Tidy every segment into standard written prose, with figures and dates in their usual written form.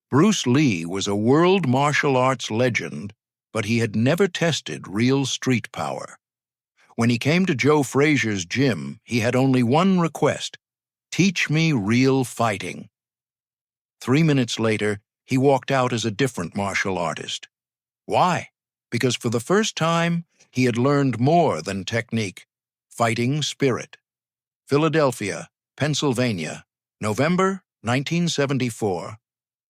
Bruce Lee was a world martial arts legend, but he had never tested real street power. When he came to Joe Frazier's gym, he had only one request: teach me real fighting. 3 minutes later, he walked out as a different martial artist. Why? Because for the first time, he had learned more than technique: fighting spirit. Philadelphia, Pennsylvania, November 1974.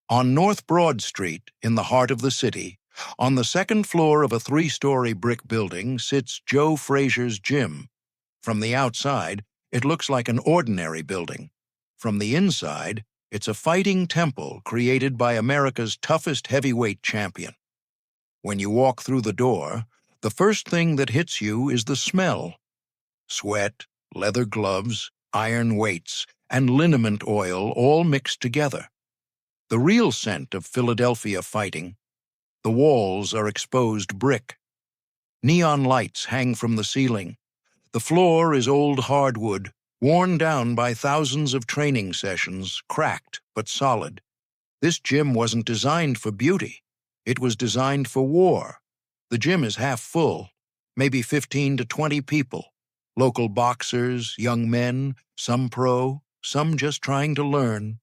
On North Broad Street, in the heart of the city, on the second floor of a 3-story brick building, sits Joe Frazier's gym. From the outside, it looks like an ordinary building. From the inside, it's a fighting temple created by America's toughest heavyweight champion. When you walk through the door, the first thing that hits you is the smell: sweat, leather gloves, iron weights, and liniment oil all mixed together. The real scent of Philadelphia fighting. The walls are exposed brick. Neon lights hang from the ceiling. The floor is old hardwood, worn down by thousands of training sessions, cracked but solid. This gym wasn't designed for beauty. It was designed for war. The gym is half full, maybe 15 to 20 people. Local boxers, young men, some pro, some just trying to learn.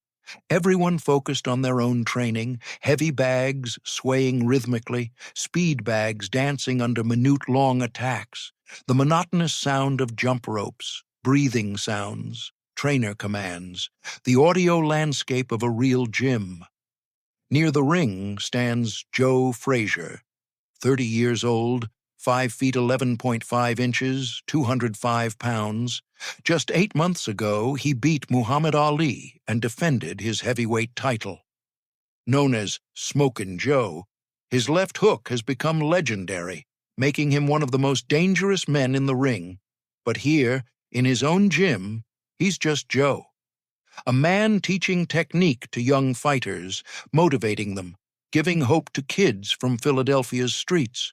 Everyone focused on their own training, heavy bags swaying rhythmically, speed bags dancing under minute-long attacks, the monotonous sound of jump ropes, breathing sounds, trainer commands, the audio landscape of a real gym. Near the ring stands Joe Frazier, 30 years old, 5 feet 11.5 inches, 205 pounds. Just 8 months ago, he beat Muhammad Ali and defended his heavyweight title. Known as Smokin' Joe, his left hook has become legendary, making him one of the most dangerous men in the ring. But here, in his own gym, he's just Joe. A man teaching technique to young fighters, motivating them, giving hope to kids from Philadelphia's streets.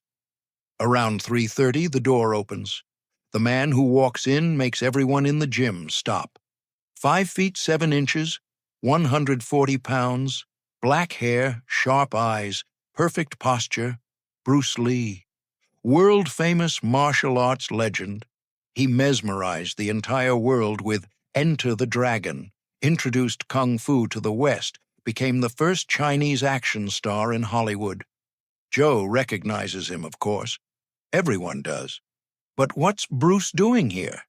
Around 3:30, the door opens. The man who walks in makes everyone in the gym stop. 5 feet 7 inches, 140 pounds, black hair, sharp eyes, perfect posture, Bruce Lee. World-famous martial arts legend. He mesmerized the entire world with Enter the Dragon, introduced Kung Fu to the West, became the first Chinese action star in Hollywood. Joe recognizes him, of course. Everyone does. But what's Bruce doing here?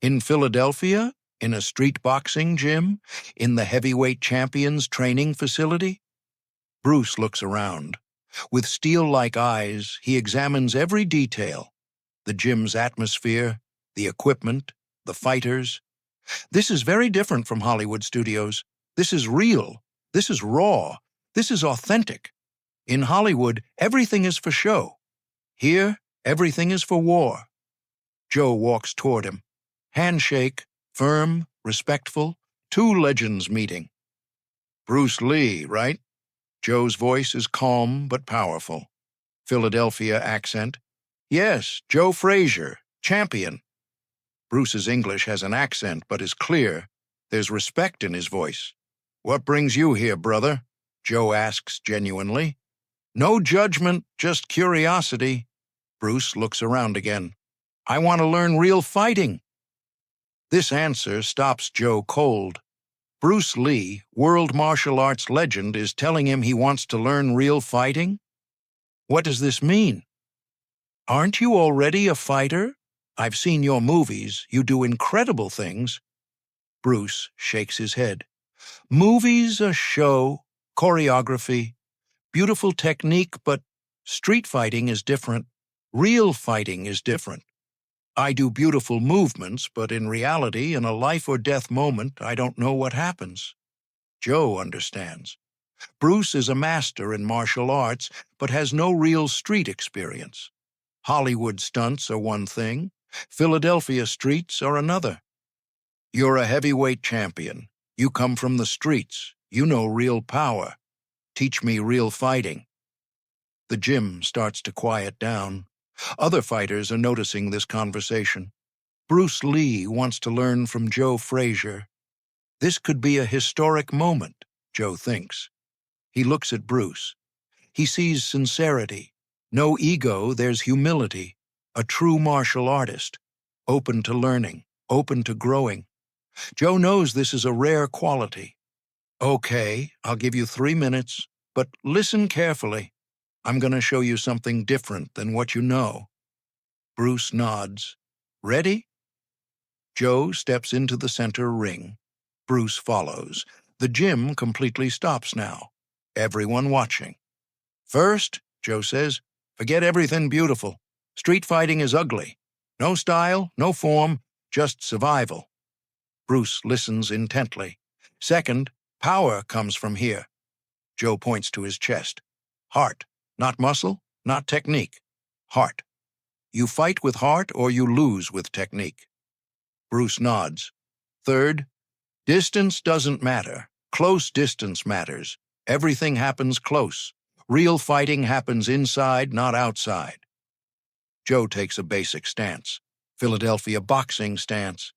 In Philadelphia? In a street boxing gym? In the heavyweight champion's training facility? Bruce looks around. With steel-like eyes, he examines every detail: the gym's atmosphere, the equipment, the fighters. This is very different from Hollywood studios. This is real. This is raw. This is authentic. In Hollywood, everything is for show. Here, everything is for war. Joe walks toward him. Handshake, firm, respectful, 2 legends meeting. Bruce Lee, right? Joe's voice is calm but powerful. Philadelphia accent. Yes, Joe Frazier, champion. Bruce's English has an accent but is clear. There's respect in his voice. What brings you here, brother? Joe asks genuinely. No judgment, just curiosity. Bruce looks around again. I want to learn real fighting. This answer stops Joe cold. Bruce Lee, world martial arts legend, is telling him he wants to learn real fighting? What does this mean? Aren't you already a fighter? I've seen your movies. You do incredible things. Bruce shakes his head. Movies, a show, choreography, beautiful technique, but street fighting is different. Real fighting is different. I do beautiful movements, but in reality, in a life-or-death moment, I don't know what happens. Joe understands. Bruce is a master in martial arts, but has no real street experience. Hollywood stunts are one thing. Philadelphia streets are another. You're a heavyweight champion. You come from the streets. You know real power. Teach me real fighting. The gym starts to quiet down. Other fighters are noticing this conversation. Bruce Lee wants to learn from Joe Frazier. This could be a historic moment, Joe thinks. He looks at Bruce. He sees sincerity. No ego, there's humility. A true martial artist. Open to learning, open to growing. Joe knows this is a rare quality. Okay, I'll give you 3 minutes, but listen carefully. I'm going to show you something different than what you know. Bruce nods. Ready? Joe steps into the center ring. Bruce follows. The gym completely stops now. Everyone watching. First, Joe says, forget everything beautiful. Street fighting is ugly. No style, no form, just survival. Bruce listens intently. Second, power comes from here. Joe points to his chest. Heart, not muscle, not technique. Heart. You fight with heart or you lose with technique. Bruce nods. Third, distance doesn't matter. Close distance matters. Everything happens close. Real fighting happens inside, not outside. Joe takes a basic stance. Philadelphia boxing stance.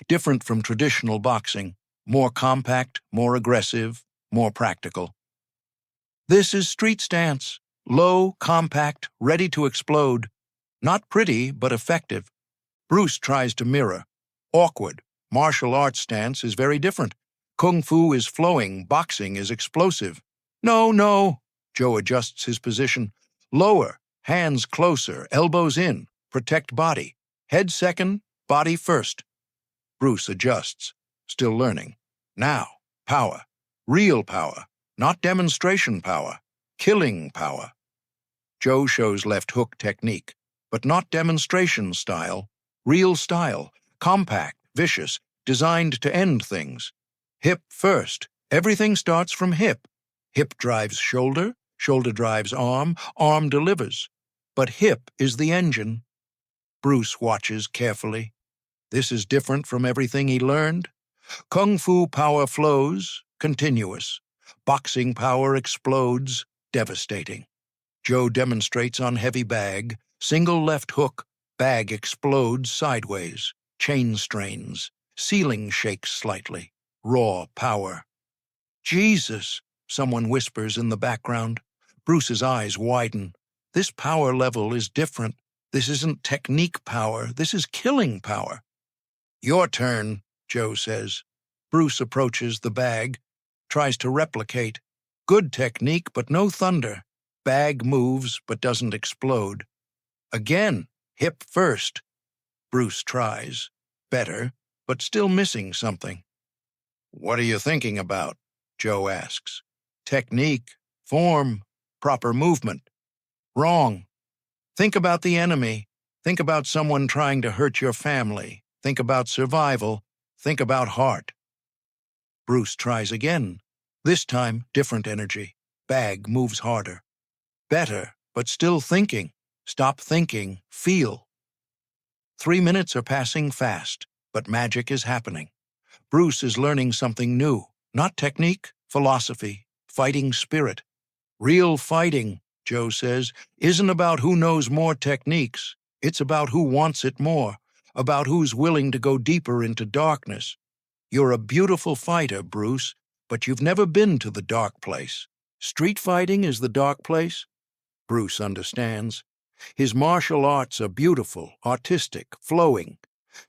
Different from traditional boxing. More compact, more aggressive, more practical. This is street stance. Low, compact, ready to explode. Not pretty, but effective. Bruce tries to mirror. Awkward. Martial arts stance is very different. Kung fu is flowing, boxing is explosive. No, no. Joe adjusts his position. Lower, hands closer, elbows in, protect body. Head second, body first. Bruce adjusts, still learning. Now, power. Real power, not demonstration power. Killing power. Joe shows left hook technique, but not demonstration style. Real style, compact, vicious, designed to end things. Hip first. Everything starts from hip. Hip drives shoulder, shoulder drives arm, arm delivers. But hip is the engine. Bruce watches carefully. This is different from everything he learned. Kung fu power flows, continuous. Boxing power explodes, devastating. Joe demonstrates on heavy bag, single left hook, bag explodes sideways, chain strains, ceiling shakes slightly, raw power. Jesus, someone whispers in the background. Bruce's eyes widen. This power level is different. This isn't technique power, this is killing power. Your turn, Joe says. Bruce approaches the bag, tries to replicate. Good technique, but no thunder. Bag moves, but doesn't explode. Again, hip first. Bruce tries. Better, but still missing something. What are you thinking about? Joe asks. Technique, form, proper movement. Wrong. Think about the enemy. Think about someone trying to hurt your family. Think about survival. Think about heart. Bruce tries again. This time, different energy. Bag moves harder. Better, but still thinking. Stop thinking. Feel. 3 minutes are passing fast, but magic is happening. Bruce is learning something new. Not technique, philosophy, fighting spirit. Real fighting, Joe says, isn't about who knows more techniques. It's about who wants it more, about who's willing to go deeper into darkness. You're a beautiful fighter, Bruce, but you've never been to the dark place. Street fighting is the dark place? Bruce understands. His martial arts are beautiful, artistic, flowing.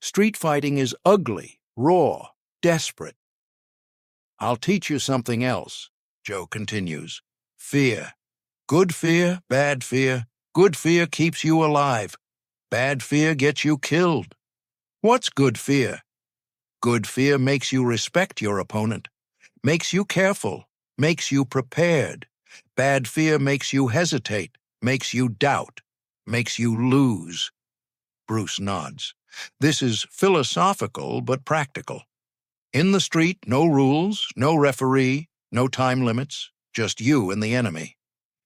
Street fighting is ugly, raw, desperate. I'll teach you something else, Joe continues. Fear. Good fear, bad fear. Good fear keeps you alive. Bad fear gets you killed. What's good fear? Good fear makes you respect your opponent, makes you careful, makes you prepared. Bad fear makes you hesitate, makes you doubt, makes you lose. Bruce nods. This is philosophical but practical. In the street, no rules, no referee, no time limits, just you and the enemy.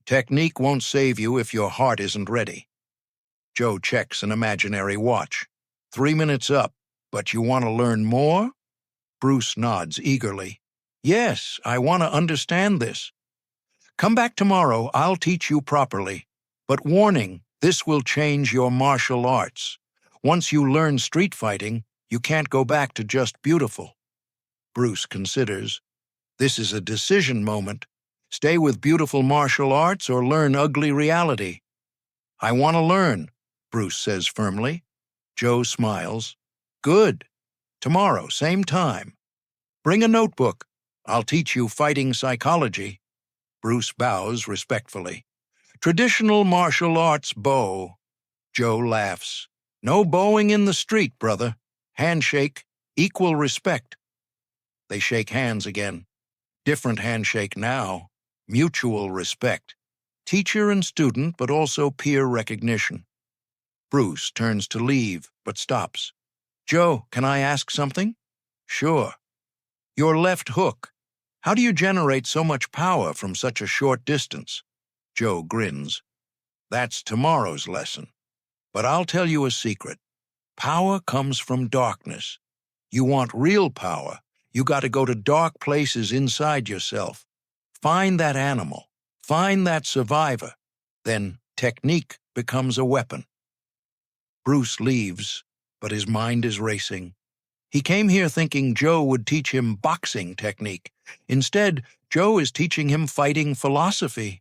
Technique won't save you if your heart isn't ready. Joe checks an imaginary watch. 3 minutes up, but you want to learn more? Bruce nods eagerly. Yes, I want to understand this. Come back tomorrow, I'll teach you properly. But warning, this will change your martial arts. Once you learn street fighting, you can't go back to just beautiful. Bruce considers. This is a decision moment. Stay with beautiful martial arts or learn ugly reality? I want to learn, Bruce says firmly. Joe smiles. Good. Tomorrow, same time. Bring a notebook. I'll teach you fighting psychology. Bruce bows respectfully. Traditional martial arts bow. Joe laughs. No bowing in the street, brother. Handshake, equal respect. They shake hands again. Different handshake now. Mutual respect. Teacher and student, but also peer recognition. Bruce turns to leave, but stops. Joe, can I ask something? Sure. Your left hook. How do you generate so much power from such a short distance? Joe grins. That's tomorrow's lesson. But I'll tell you a secret. Power comes from darkness. You want real power, you got to go to dark places inside yourself. Find that animal. Find that survivor. Then technique becomes a weapon. Bruce leaves, but his mind is racing. He came here thinking Joe would teach him boxing technique. Instead, Joe is teaching him fighting philosophy.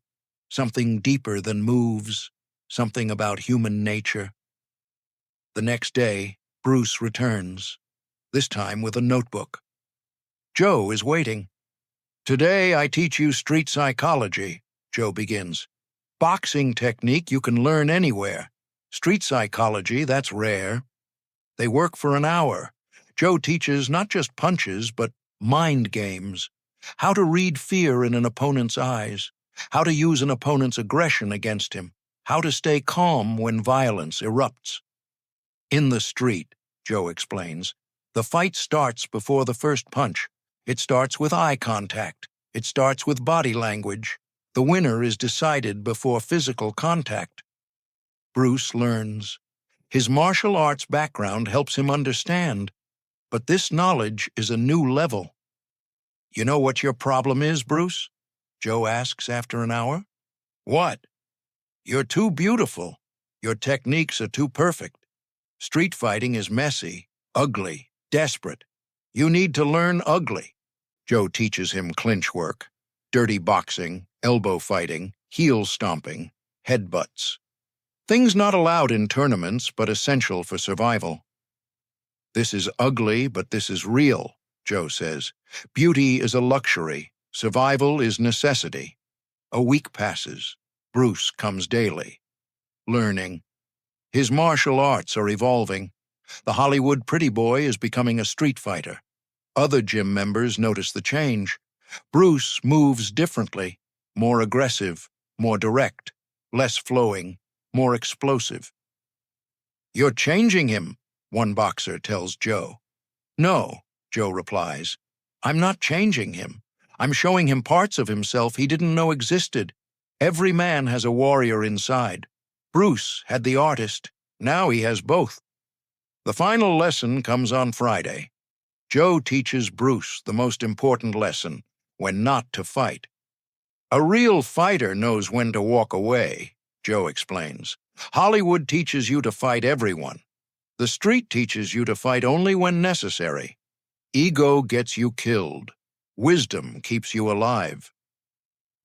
Something deeper than moves. Something about human nature. The next day, Bruce returns, this time with a notebook. Joe is waiting. Today I teach you street psychology, Joe begins. Boxing technique you can learn anywhere. Street psychology, that's rare. They work for an hour. Joe teaches not just punches, but mind games. How to read fear in an opponent's eyes. How to use an opponent's aggression against him. How to stay calm when violence erupts. In the street, Joe explains, the fight starts before the first punch. It starts with eye contact. It starts with body language. The winner is decided before physical contact. Bruce learns. His martial arts background helps him understand, but this knowledge is a new level. You know what your problem is, Bruce? Joe asks after an hour. What? You're too beautiful. Your techniques are too perfect. Street fighting is messy, ugly, desperate. You need to learn ugly. Joe teaches him clinch work, dirty boxing, elbow fighting, heel stomping, headbutts. Things not allowed in tournaments, but essential for survival. This is ugly, but this is real, Joe says. Beauty is a luxury. Survival is necessity. A week passes. Bruce comes daily. Learning. His martial arts are evolving. The Hollywood pretty boy is becoming a street fighter. Other gym members notice the change. Bruce moves differently, more aggressive, more direct, less flowing, more explosive. You're changing him, one boxer tells Joe. No, Joe replies. I'm not changing him. I'm showing him parts of himself he didn't know existed. Every man has a warrior inside. Bruce had the artist. Now he has both. The final lesson comes on Friday. Joe teaches Bruce the most important lesson, when not to fight. A real fighter knows when to walk away, Joe explains. Hollywood teaches you to fight everyone. The street teaches you to fight only when necessary. Ego gets you killed. Wisdom keeps you alive.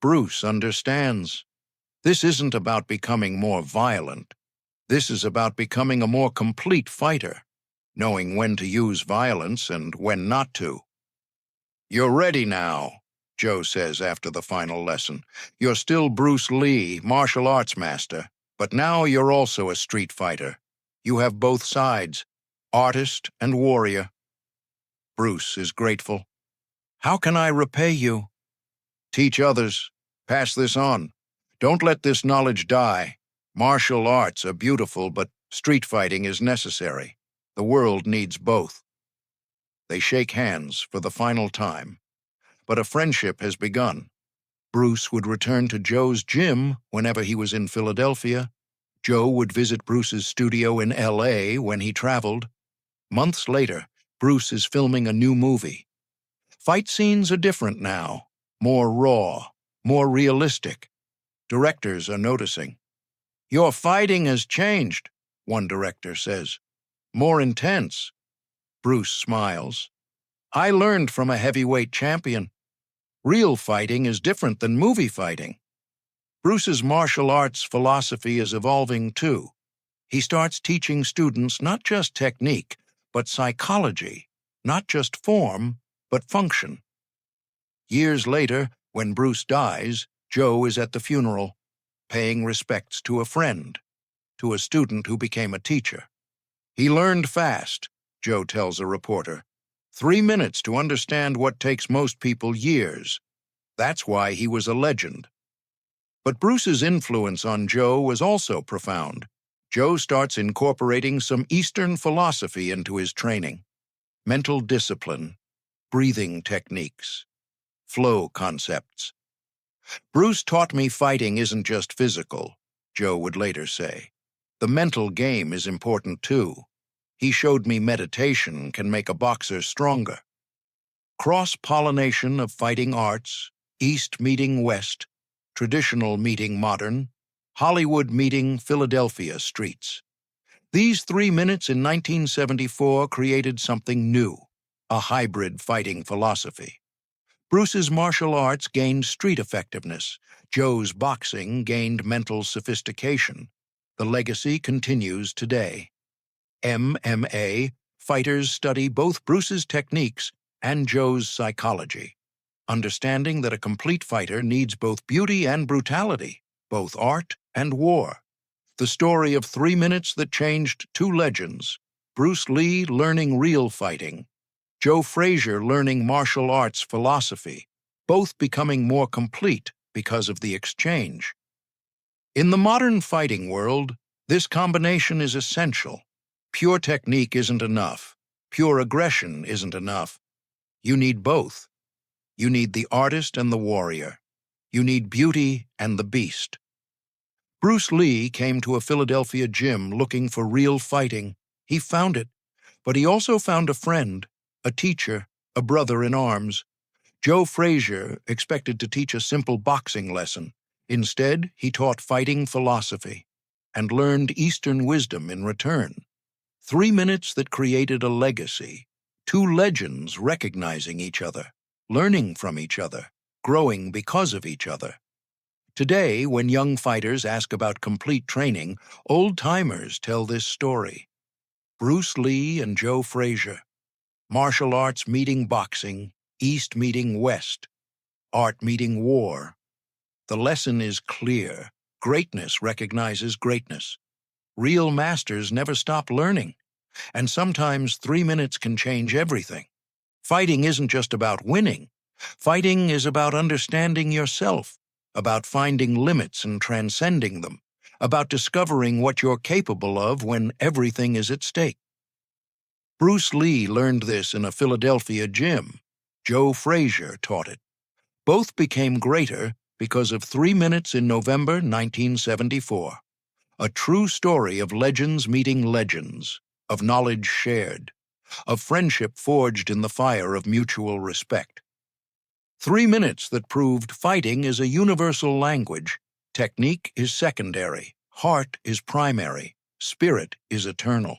Bruce understands. This isn't about becoming more violent. This is about becoming a more complete fighter, knowing when to use violence and when not to. You're ready now, Joe says after the final lesson. You're still Bruce Lee, martial arts master, but now you're also a street fighter. You have both sides, artist and warrior. Bruce is grateful. How can I repay you? Teach others. Pass this on. Don't let this knowledge die. Martial arts are beautiful, but street fighting is necessary. The world needs both. They shake hands for the final time. But a friendship has begun. Bruce would return to Joe's gym whenever he was in Philadelphia. Joe would visit Bruce's studio in L.A. when he traveled. Months later, Bruce is filming a new movie. Fight scenes are different now, more raw, more realistic. Directors are noticing. Your fighting has changed, one director says. More intense. Bruce smiles. I learned from a heavyweight champion. Real fighting is different than movie fighting. Bruce's martial arts philosophy is evolving too. He starts teaching students not just technique, but psychology, not just form, but function. Years later, when Bruce dies, Joe is at the funeral, paying respects to a friend, to a student who became a teacher. He learned fast, Joe tells a reporter. 3 minutes to understand what takes most people years. That's why he was a legend. But Bruce's influence on Joe was also profound. Joe starts incorporating some Eastern philosophy into his training. Mental discipline, breathing techniques, flow concepts. Bruce taught me fighting isn't just physical, Joe would later say. The mental game is important too. He showed me meditation can make a boxer stronger. Cross-pollination of fighting arts, East meeting West, traditional meeting modern, Hollywood meeting Philadelphia streets. These 3 minutes in 1974 created something new, a hybrid fighting philosophy. Bruce's martial arts gained street effectiveness. Joe's boxing gained mental sophistication. The legacy continues today. MMA, fighters study both Bruce's techniques and Joe's psychology, understanding that a complete fighter needs both beauty and brutality, both art and war. The story of 3 minutes that changed two legends, Bruce Lee learning real fighting, Joe Frazier learning martial arts philosophy, both becoming more complete because of the exchange. In the modern fighting world, this combination is essential. Pure technique isn't enough. Pure aggression isn't enough. You need both. You need the artist and the warrior. You need beauty and the beast. Bruce Lee came to a Philadelphia gym looking for real fighting. He found it, but he also found a friend, a teacher, a brother in arms. Joe Frazier expected to teach a simple boxing lesson. Instead, he taught fighting philosophy and learned Eastern wisdom in return. 3 minutes that created a legacy, two legends recognizing each other, learning from each other, growing because of each other. Today, when young fighters ask about complete training, old-timers tell this story. Bruce Lee and Joe Frazier, martial arts meeting boxing, East meeting West, art meeting war. The lesson is clear. Greatness recognizes greatness. Real masters never stop learning, and sometimes 3 minutes can change everything. Fighting isn't just about winning. Fighting is about understanding yourself, about finding limits and transcending them, about discovering what you're capable of when everything is at stake. Bruce Lee learned this in a Philadelphia gym. Joe Frazier taught it. Both became greater because of 3 minutes in November 1974. A true story of legends meeting legends, of knowledge shared, of friendship forged in the fire of mutual respect. 3 minutes that proved fighting is a universal language. Technique is secondary, heart is primary, spirit is eternal.